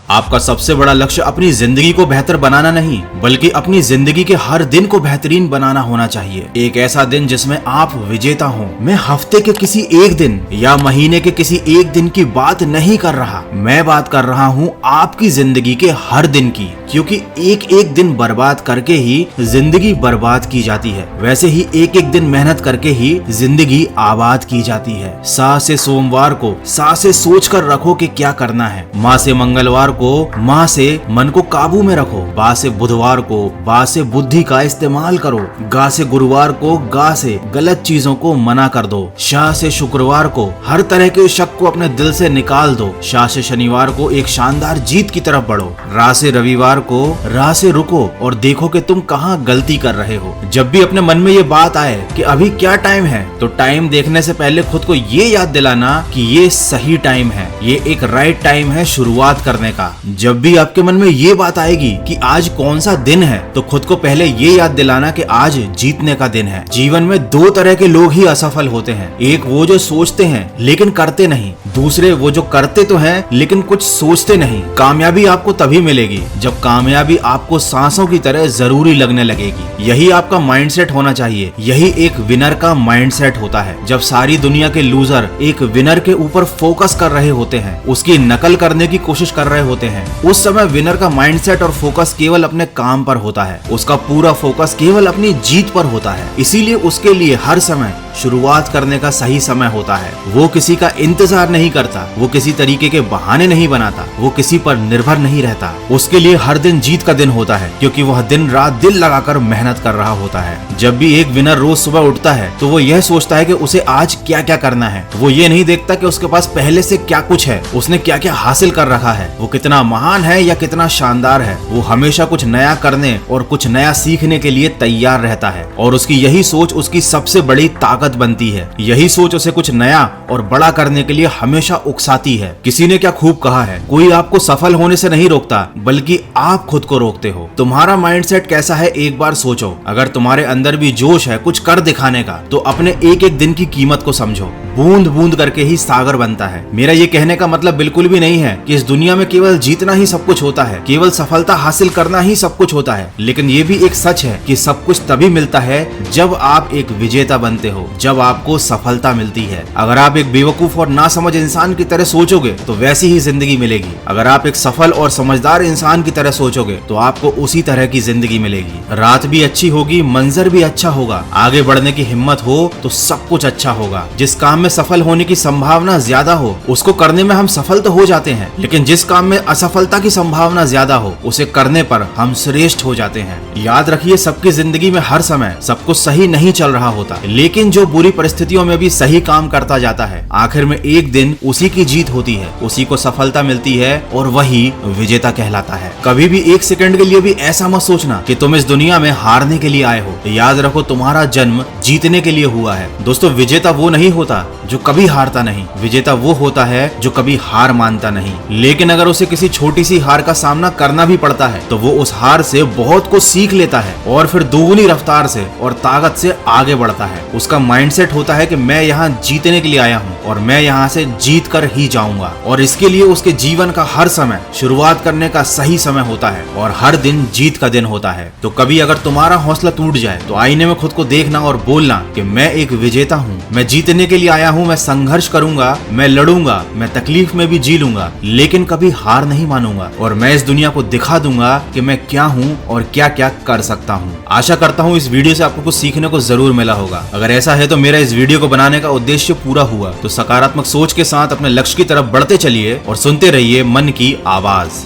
आपका सबसे बड़ा लक्ष्य अपनी जिंदगी को बेहतर बनाना नहीं, बल्कि अपनी जिंदगी के हर दिन को बेहतरीन बनाना होना चाहिए। एक ऐसा दिन जिसमें आप विजेता हो। मैं हफ्ते के किसी एक दिन या महीने के किसी एक दिन की बात नहीं कर रहा, मैं बात कर रहा हूँ आपकी जिंदगी के हर दिन की, क्योंकि एक एक दिन बर्बाद करके ही जिंदगी बर्बाद की जाती है, वैसे ही एक एक दिन मेहनत करके ही जिंदगी आबाद की जाती है। सा से सोमवार को सा से सोच कर रखो कि क्या करना है, माँ से मंगलवार को माँ से मन को काबू में रखो, बा से बुधवार को बा से बुद्धि का इस्तेमाल करो, गा से गुरुवार को गा से गलत चीजों को मना कर दो, शाह से शुक्रवार को हर तरह के शक को अपने दिल से निकाल दो, शाह से शनिवार को एक शानदार जीत की तरफ बढ़ो, रा से रविवार को राह से रुको और देखो कि तुम कहाँ गलती कर रहे हो। जब भी अपने मन में ये बात आए कि अभी क्या टाइम है, तो टाइम देखने से पहले खुद को ये याद दिलाना कि ये सही टाइम है, ये एक राइट टाइम है शुरुआत करने का। जब भी आपके मन में ये बात आएगी कि आज कौन सा दिन है, तो खुद को पहले ये याद दिलाना कि आज जीतने का दिन है। जीवन में दो तरह के लोग ही असफल होते हैं, एक वो जो सोचते हैं लेकिन करते नहीं, दूसरे वो जो करते तो हैं लेकिन कुछ सोचते नहीं। कामयाबी आपको तभी मिलेगी जब कामयाबी आपको सांसों की तरह जरूरी लगने लगेगी। यही आपका माइंडसेट होना चाहिए, यही एक विनर का माइंडसेट होता है। जब सारी दुनिया के लूजर एक विनर के ऊपर फोकस कर रहे होते हैं, उसकी नकल करने की कोशिश कर रहे होते हैं, उस समय विनर का माइंडसेट और फोकस केवल अपने काम पर होता है, उसका पूरा फोकस केवल अपनी जीत पर होता है। इसीलिए उसके लिए हर समय शुरुआत करने का सही समय होता है। वो किसी का इंतजार नहीं करता, वो किसी तरीके के बहाने नहीं बनाता, वो किसी पर निर्भर नहीं रहता। उसके लिए हर दिन जीत का दिन होता है, क्योंकि वह दिन रात दिल लगाकर मेहनत कर रहा होता है। जब भी एक विनर रोज सुबह उठता है तो वो यह सोचता है कि उसे आज क्या क्या करना है। वो ये नहीं देखता कि उसके पास पहले से क्या कुछ है, उसने क्या क्या हासिल कर रखा है, वो कितना महान है या कितना शानदार है। वो हमेशा कुछ नया करने और कुछ नया सीखने के लिए तैयार रहता है, और उसकी यही सोच उसकी सबसे बड़ी ताकत बनती है। यही सोच उसे कुछ नया और बड़ा करने के लिए हमेशा उकसाती है। किसी ने क्या खूब कहा है, कोई आपको सफल होने से नहीं रोकता, बल्कि आप खुद को रोकते हो। तुम्हारा माइंडसेट कैसा है एक बार सोचो। अगर तुम्हारे अंदर भी जोश है कुछ कर दिखाने का, तो अपने एक एक दिन की कीमत को समझो। बूंद बूंद करके ही सागर बनता है। मेरा ये कहने का मतलब बिल्कुल भी नहीं है कि इस दुनिया में केवल जीतना ही सब कुछ होता है, केवल सफलता हासिल करना ही सब कुछ होता है। लेकिन ये भी एक सच है कि सब कुछ तभी मिलता है जब आप एक विजेता बनते हो, जब आपको सफलता मिलती है। अगर आप एक बेवकूफ और नासमझ इंसान की तरह सोचोगे तो वैसी ही जिंदगी मिलेगी। अगर आप एक सफल और समझदार इंसान की तरह सोचोगे तो आपको उसी तरह की जिंदगी मिलेगी। रात भी अच्छी होगी, मंजर भी अच्छा होगा, आगे बढ़ने की हिम्मत हो तो सब कुछ अच्छा होगा। जिस काम में सफल होने की संभावना ज्यादा हो उसको करने में हम सफल तो हो जाते हैं, लेकिन जिस काम में असफलता की संभावना ज्यादा हो उसे करने पर हम श्रेष्ठ हो जाते हैं। याद रखिए, सबकी जिंदगी में हर समय सब कुछ सही नहीं चल रहा होता, लेकिन जो बुरी परिस्थितियों में भी सही काम करता जाता है, आखिर में एक दिन उसी की जीत होती है, उसी को सफलता मिलती है और वही विजेता कहलाता है। कभी भी एक सेकंड के लिए भी ऐसा मत सोचना कि तुम इस दुनिया में हारने के लिए आए हो। याद रखो, तुम्हारा जन्म जीतने के लिए हुआ है। दोस्तों, विजेता वो नहीं होता जो कभी हारता नहीं, विजेता वो होता है जो कभी हार मानता नहीं। लेकिन अगर उसे किसी छोटी सी हार का सामना करना भी पड़ता है तो वो उस हार से बहुत कुछ सीख लेता है और फिर दोगुनी रफ्तार से और ताकत से आगे बढ़ता है। उसका माइंडसेट होता है कि मैं यहाँ जीतने के लिए आया हूँ और मैं यहाँ से जीत कर ही जाऊंगा, और इसके लिए उसके जीवन का हर समय शुरुआत करने का सही समय होता है और हर दिन जीत का दिन होता है। तो कभी अगर तुम्हारा हौसला टूट जाए तो आईने में खुद को देखना और बोलना कि मैं एक विजेता हूँ, मैं जीतने के लिए आया हूँ, मैं संघर्ष करूंगा, मैं लड़ूंगा, मैं तकलीफ में भी जी लूंगा, लेकिन कभी हार नहीं मानूंगा, और मैं इस दुनिया को दिखा दूंगा कि मैं क्या हूँ और क्या क्या कर सकता हूँ। आशा करता हूँ इस वीडियो से आपको कुछ सीखने को जरूर मिला होगा। अगर ऐसा है तो मेरा इस वीडियो को बनाने का उद्देश्य पूरा हुआ। तो सकारात्मक सोच के साथ अपने लक्ष्य की तरफ बढ़ते चलिए और सुनते रहिए मन की आवाज।